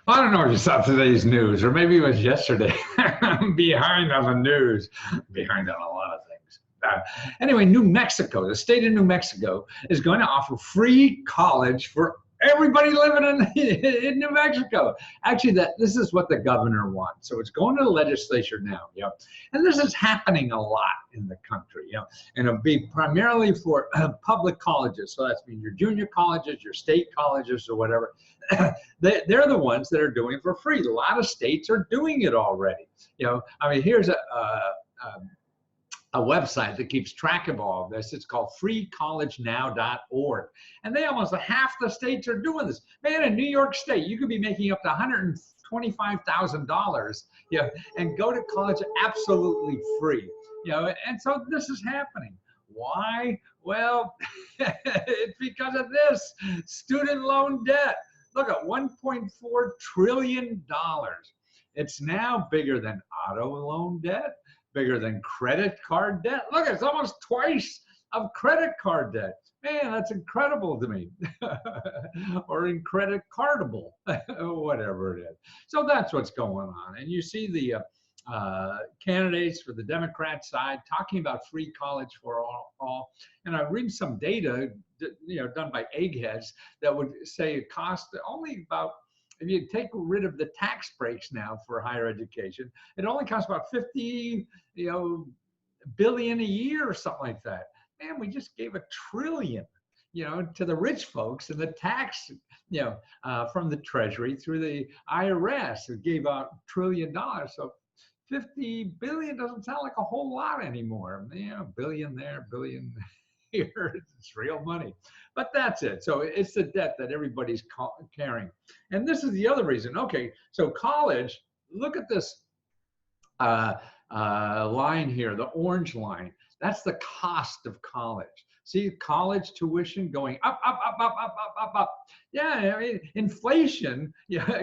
I don't know if you saw today's news, or maybe it was yesterday. I'm behind on the news, behind on a lot of things. Anyway, New Mexico, the state of New Mexico, is going to offer free college for everybody living in New Mexico. Actually, this is what the governor wants. So it's going to the legislature now. And this is happening a lot in the country. And it'll be primarily for public colleges. So that's mean your junior colleges, your state colleges, or whatever. They're the ones that are doing it for free. A lot of states are doing it already. I mean, here's a website that keeps track of all of this. It's called freecollegenow.org. And they almost half the states are doing this. Man, in New York State, you could be making up to $125,000, and go to college absolutely free. And so this is happening. Why? Well, it's because of this student loan debt. Look at $1.4 trillion. It's now bigger than auto loan debt, bigger than credit card debt. Look, it's almost twice of credit card debt. Man, that's incredible to me. Or incredit cardable, whatever it is. So that's what's going on. And you see the candidates for the Democrat side talking about free college for all. And I read some data, done by eggheads that would say it costs only about, if you take rid of the tax breaks now for higher education, it only costs about $50 billion a year or something like that. Man, we just gave $1 trillion, to the rich folks, and the tax, from the Treasury through the IRS, who gave out $1 trillion. So 50 billion doesn't sound like a whole lot anymore. Billion there, billion here. It's real money. But that's it. So it's the debt that everybody's carrying. And this is the other reason. Okay, so college, look at this line here, the orange line. That's the cost of college. See, college tuition going up, up, up, up, up, up, up, up. Yeah, I mean, inflation,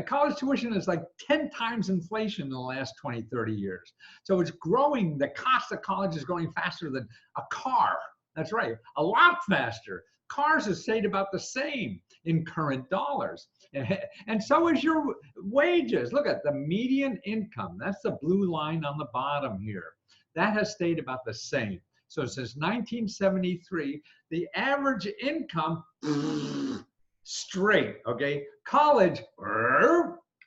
college tuition is like 10 times inflation in the last 20, 30 years. So it's growing, the cost of college is growing faster than a car. That's right, a lot faster. Cars have stayed about the same in current dollars. And so is your wages. Look at the median income. That's the blue line on the bottom here. That has stayed about the same. So since 1973, the average income straight, okay? College,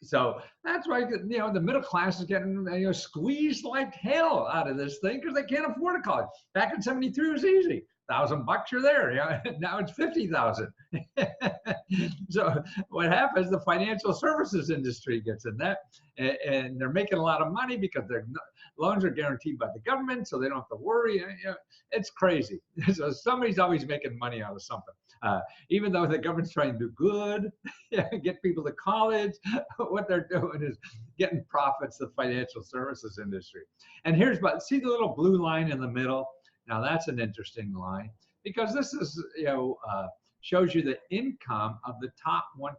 so that's why, the middle class is getting squeezed like hell out of this thing because they can't afford a college. Back in 73, it was easy. $1,000 you're there. Now it's 50,000. So what happens? The financial services industry gets in that, and they're making a lot of money because their loans are guaranteed by the government, so they don't have to worry. It's crazy. So somebody's always making money out of something. Even though the government's trying to do good, get people to college, what they're doing is getting profits of the financial services industry. And see the little blue line in the middle? Now that's an interesting line because this is, shows you the income of the top 1%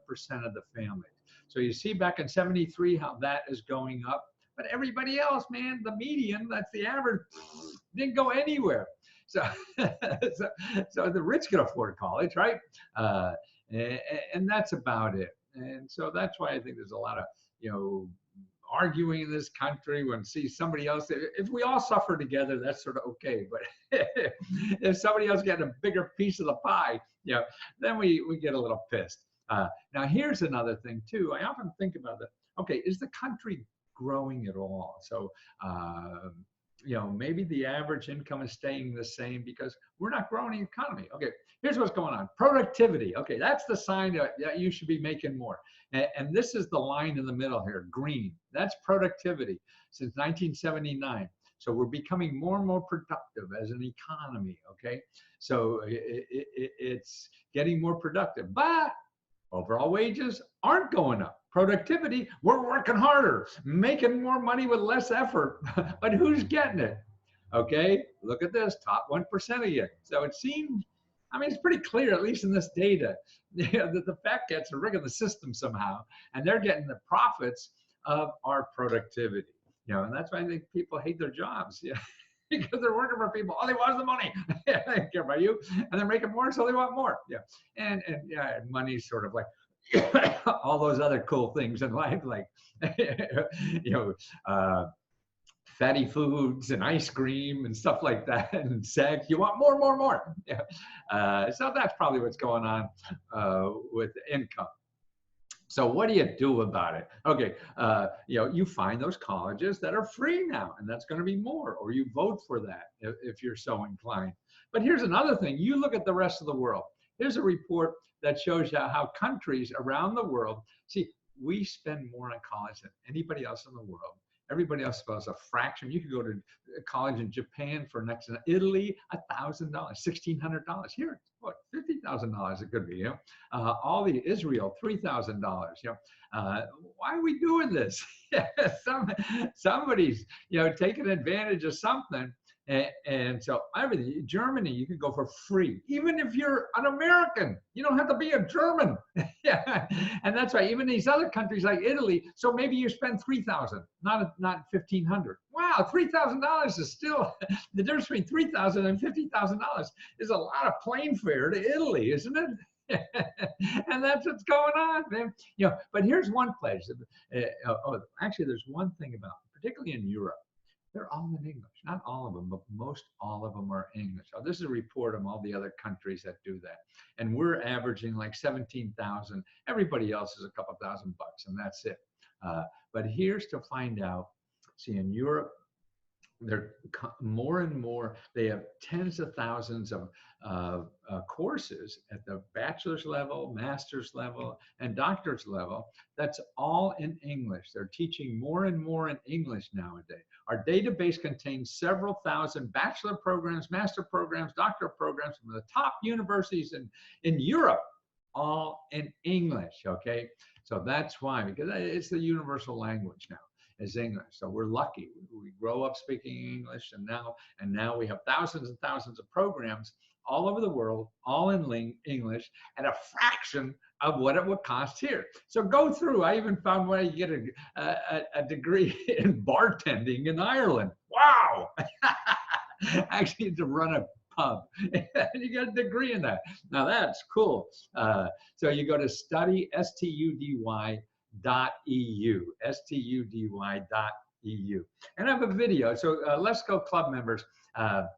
of the families. So you see back in 73 how that is going up, but everybody else, man, the median, that's the average, didn't go anywhere. So, so the rich can afford college, right? And that's about it. And so that's why I think there's a lot of, arguing in this country when see somebody else. If we all suffer together, that's sort of okay. But if somebody else getting a bigger piece of the pie, then we get a little pissed. Now here's another thing too. I often think about that. Okay, is the country growing at all? So maybe the average income is staying the same because we're not growing the economy. Okay, here's what's going on. Productivity. Okay, that's the sign that you should be making more. And this is the line in the middle here, green. That's productivity since 1979. So we're becoming more and more productive as an economy, okay? So it's getting more productive. But overall wages aren't going up. Productivity, we're working harder, making more money with less effort. But who's getting it? Okay, look at this, top 1% again. So it seems, it's pretty clear, at least in this data, that the fat cats are rigging the system somehow, and they're getting the profits of our productivity. And that's why I think people hate their jobs. Because they're working for people. All they want is the money. They don't care about you. And they're making more, so they want more. And money's sort of like, all those other cool things in life, like, you know, fatty foods and ice cream and stuff like that, and sex. You want more, more, more. Yeah. So that's probably what's going on with income. So what do you do about it? Okay, you find those colleges that are free now, and that's going to be more, or you vote for that if you're so inclined. But here's another thing. You look at the rest of the world. Here's a report that shows you how countries around the world, see, we spend more on college than anybody else in the world. Everybody else spends a fraction. You could go to college in Japan for next to Italy, $1,000, $1,600. Here, what, $50,000 it could be. All the Israel, $3,000. Why are we doing this? Somebody's taking advantage of something. And so everything, Germany, you can go for free, even if you're an American. You don't have to be a German. Yeah, and that's why even these other countries like Italy. So maybe you spend $3,000, not $1,500. Wow, $3,000 is still the difference between $3,000 and $50,000 is a lot of plane fare to Italy, isn't it? And that's what's going on, man. But here's one place. Actually, there's one thing about, particularly in Europe. They're all in English. Not all of them, but most all of them are English. So this is a report on all the other countries that do that. And we're averaging like 17,000. Everybody else is a couple $1,000, and that's it. But here's to find out. See, in Europe, they're more and more, they have tens of thousands of courses at the bachelor's level, master's level, and doctor's level. That's all in English. They're teaching more and more in English nowadays. Our database contains several thousand bachelor programs, master programs, doctor programs from the top universities in Europe, all in English, okay? So that's why, because it's the universal language now. Is English. So we're lucky. We grow up speaking English, and now we have thousands and thousands of programs all over the world, all in English, at a fraction of what it would cost here. So go through. I even found where you get a degree in bartending in Ireland. Wow! Actually, to run a pub. You get a degree in that. Now that's cool. So you go to study, study.eu, study.eu. And I have a video. So Lesko Club members, or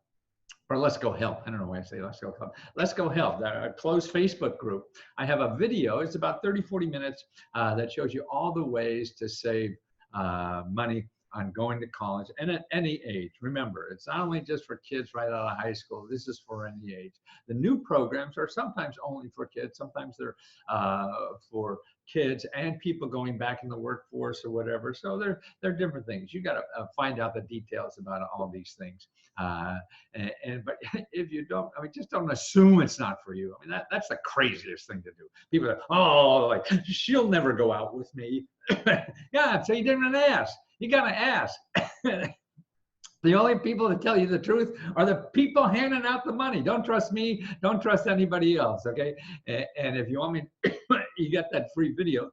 Lesko Help, I don't know why I say Lesko Club, Lesko Help, a closed Facebook group. I have a video, it's about 30, 40 minutes, that shows you all the ways to save money on going to college, and at any age. Remember, it's not only just for kids right out of high school, this is for any age. The new programs are sometimes only for kids, sometimes they're for kids and people going back in the workforce or whatever. So they're different things. You got to find out the details about all these things. But if you don't, I mean, just don't assume it's not for you. I mean, that's the craziest thing to do. People are, oh, like, she'll never go out with me. Yeah, so you didn't ask. You got to ask. The only people that tell you the truth are the people handing out the money. Don't trust me. Don't trust anybody else, okay? And if you want me, you got that free video.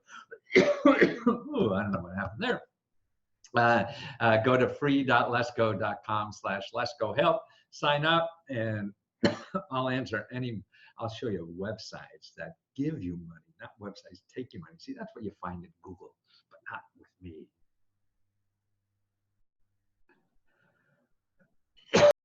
Ooh, I don't know what happened there. Go to free.lesko.com/leskohelp. Sign up, and I'll show you websites that give you money, not websites take you money. See, that's what you find in Google, but not with me.